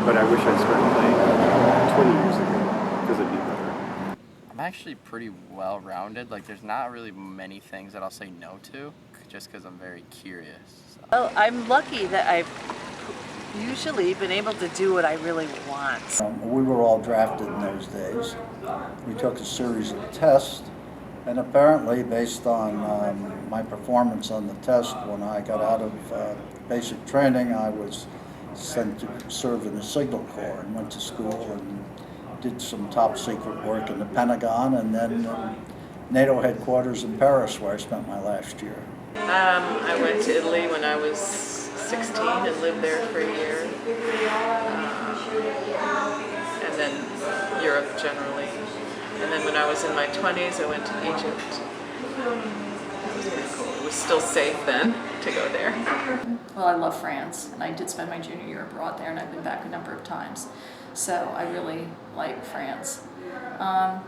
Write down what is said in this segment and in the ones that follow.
but I wish I started playing 20 years ago because it'd be better. I'm actually pretty well-rounded. Like, there's not really many things that I'll say no to, just because I'm very curious. So. Well, I'm lucky that I've usually been able to do what I really want. We were all drafted in those days. We took a series of tests, and apparently based on my performance on the test, when I got out of basic training, I was sent to serve in the Signal Corps and went to school and did some top secret work in the Pentagon, and then NATO headquarters in Paris, where I spent my last year. I went to Italy when I was 16 and lived there for a year, and then Europe generally. And then when I was in my 20s, I went to Egypt. It was pretty cool. It was still safe then to go there. Well, I love France, and I did spend my junior year abroad there, and I've been back a number of times. So I really like France.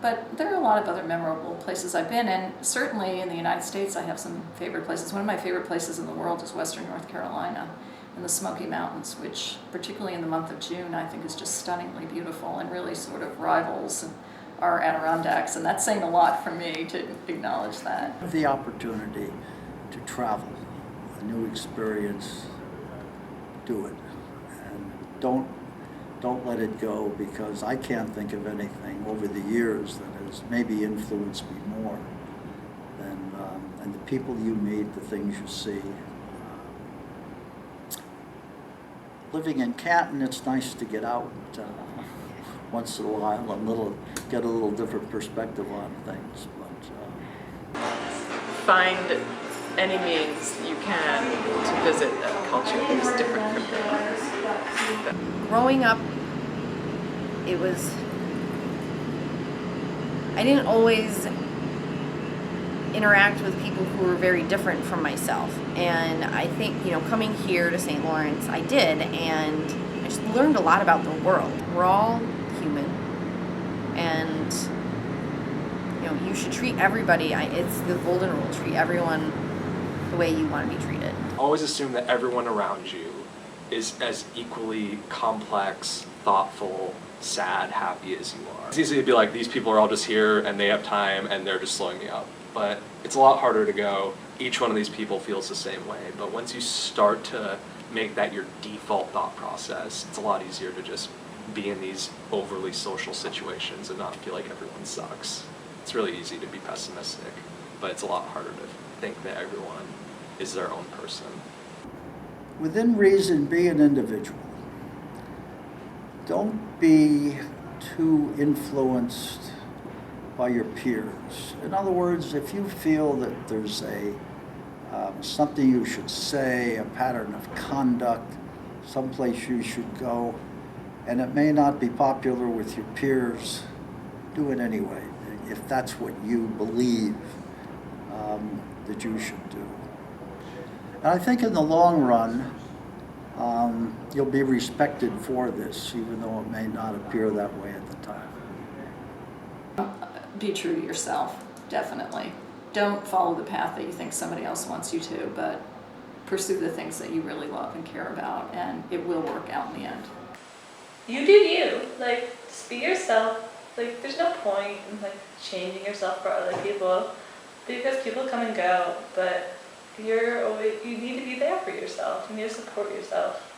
But there are a lot of other memorable places I've been, and certainly in the United States I have some favorite places. One of my favorite places in the world is Western North Carolina in the Smoky Mountains, which particularly in the month of June I think is just stunningly beautiful and really sort of rivals our Adirondacks, and that's saying a lot for me to acknowledge that. The opportunity to travel, a new experience, do it. And don't let it go, because I can't think of anything over the years that has maybe influenced me more than and the people you meet, the things you see. Living in Canton, it's nice to get out once in a while, get a little different perspective on things. But Find any means you can to visit a culture that's different from yours. Growing up, I didn't always interact with people who were very different from myself. And I think, coming here to St. Lawrence, I did, and I just learned a lot about the world. We're all human, and, you should treat everybody, it's the golden rule, treat everyone the way you want to be treated. Always assume that everyone around you is as equally complex, thoughtful, sad, happy as you are. It's easy to be like, these people are all just here and they have time and they're just slowing me up. But it's a lot harder to go, each one of these people feels the same way. But once you start to make that your default thought process, it's a lot easier to just be in these overly social situations and not feel like everyone sucks. It's really easy to be pessimistic, but it's a lot harder to think that everyone is their own person. within reason, be an individual. Don't be too influenced by your peers. In other words, if you feel that there's something you should say, a pattern of conduct, someplace you should go, and it may not be popular with your peers, do it anyway, if that's what you believe that you should do. And I think in the long run, you'll be respected for this, even though it may not appear that way at the time. Be true to yourself, definitely. Don't follow the path that you think somebody else wants you to, but pursue the things that you really love and care about, and it will work out in the end. You do you. Just be yourself. There's no point in changing yourself for other people, because people come and go, but you need to be there for yourself. You need to support yourself.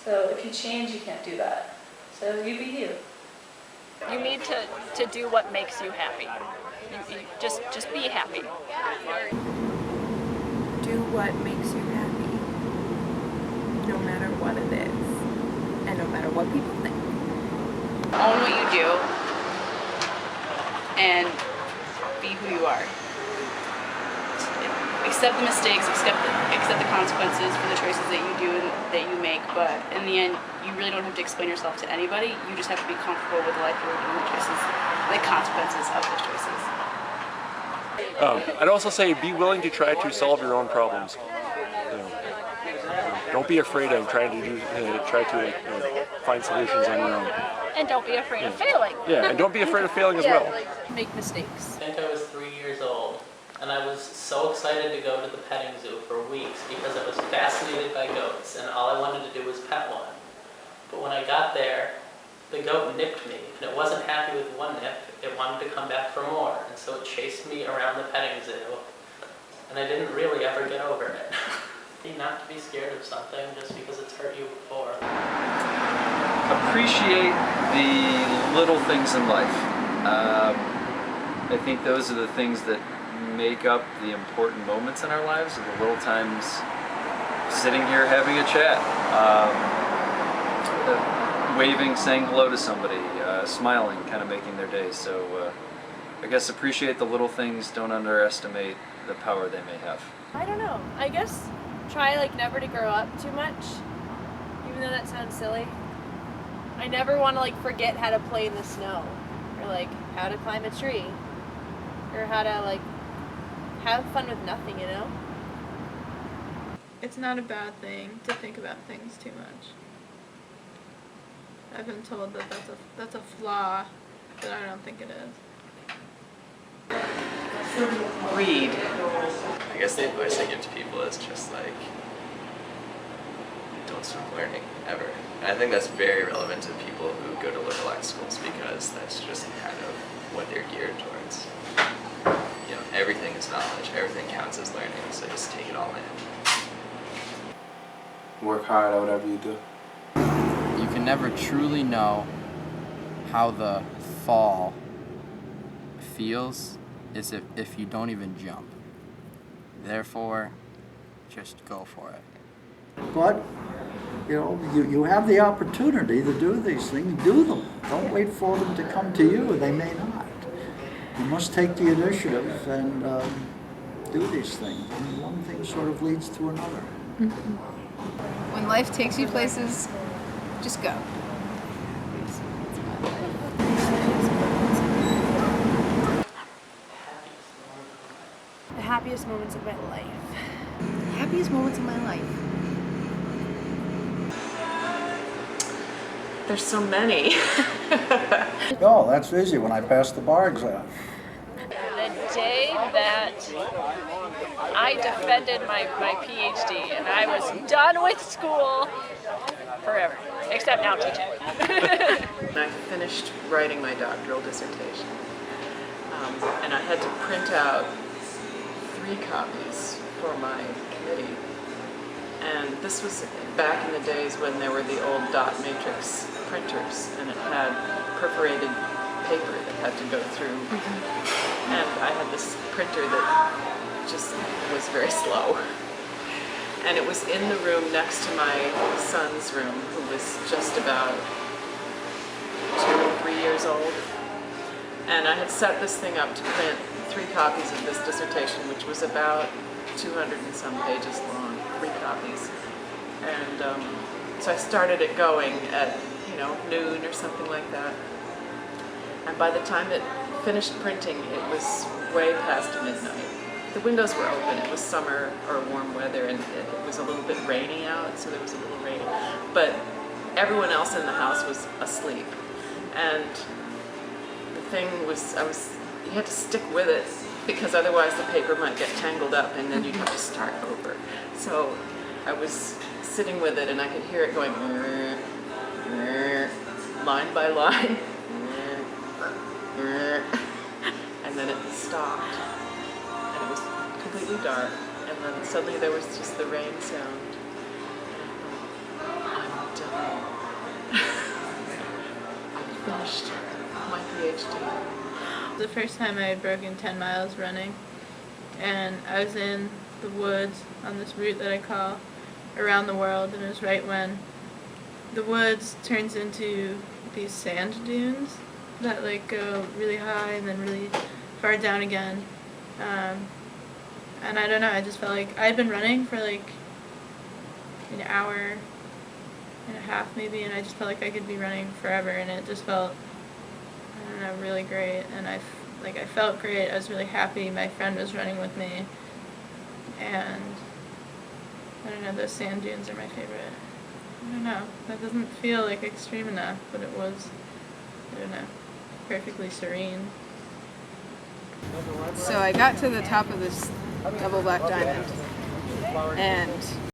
So if you change, you can't do that. So you be you. You need to do what makes you happy. You just be happy. Do what makes you happy, no matter what it is, and no matter what people think. Own what you do and be who you are. Accept the mistakes, accept the consequences for the choices that you do and that you make, but in the end, you really don't have to explain yourself to anybody. You just have to be comfortable with the life you're living and the choices, the consequences of those choices. I'd also say be willing to try to solve your own problems. Don't be afraid of trying to find solutions on your own. And don't be afraid of failing. Yeah, and don't be afraid of failing as well. Make mistakes. I think I was 3 years old, and I was so excited to go to the petting zoo for weeks because I was fascinated by goats, and all I wanted to do was pet one. But when I got there, the goat nipped me, and it wasn't happy with one nip. It wanted to come back for more, and so it chased me around the petting zoo, and I didn't really ever get over it. Not to be scared of something just because it's hurt you before. Appreciate the little things in life. I think those are the things that make up the important moments in our lives, are the little times sitting here having a chat, waving, saying hello to somebody, smiling, kind of making their day. So I guess appreciate the little things, don't underestimate the power they may have. I don't know. I guess try like never to grow up too much, even though that sounds silly. I never want to like forget how to play in the snow, or like how to climb a tree, or how to like have fun with nothing, you know? It's not a bad thing to think about things too much. I've been told that that's a flaw, but I don't think it is. Read. I guess the advice I give to people is just like, don't stop learning, ever. And I think that's very relevant to people who go to lookalike schools, because that's just kind of what they're geared towards. You know, everything is knowledge, everything counts as learning, so just take it all in. Work hard at whatever you do. You can never truly know how the fall feels is if you don't even jump. Therefore, just go for it. But, you know, you have the opportunity to do these things, do them. Don't wait for them to come to you, they may not. You must take the initiative and do these things. And one thing sort of leads to another. When life takes you places, just go. The happiest moments of my life. Happiest moments of my life. There's so many. Oh, that's easy, when I passed the bar exam. The day that I defended my PhD and I was done with school forever, except now teaching. I finished writing my doctoral dissertation, and I had to print out 3 copies for my committee. And this was back in the days when there were the old dot matrix printers, and it had perforated paper that had to go through. And I had this printer that just was very slow. And it was in the room next to my son's room, who was just about 2 or 3 years old. And I had set this thing up to print 3 copies of this dissertation, which was about 200 and some pages long, 3 copies. And so I started it going at, noon or something like that. And by the time it finished printing, it was way past midnight. The windows were open, it was summer or warm weather, and it was a little bit rainy out, so there was a little rain. But everyone else in the house was asleep. And the thing was, you had to stick with it, because otherwise the paper might get tangled up and then you'd have to start over. So I was sitting with it and I could hear it going line by line, and then it stopped and it was completely dark, and then suddenly there was just the rain sound. I'm done. I finished my PhD. The first time I had broken 10 miles running, and I was in the woods on this route that I call Around the World, and it was right when the woods turns into these sand dunes that like go really high and then really far down again. And I don't know, I just felt like I'd been running for like an hour and a half maybe, and I just felt like I could be running forever, and it just felt, I don't know, really great. And I felt great. I was really happy. My friend was running with me, and I don't know, those sand dunes are my favorite. I don't know, that doesn't feel like extreme enough, but it was, I don't know, perfectly serene. So I got to the top of this double black diamond, and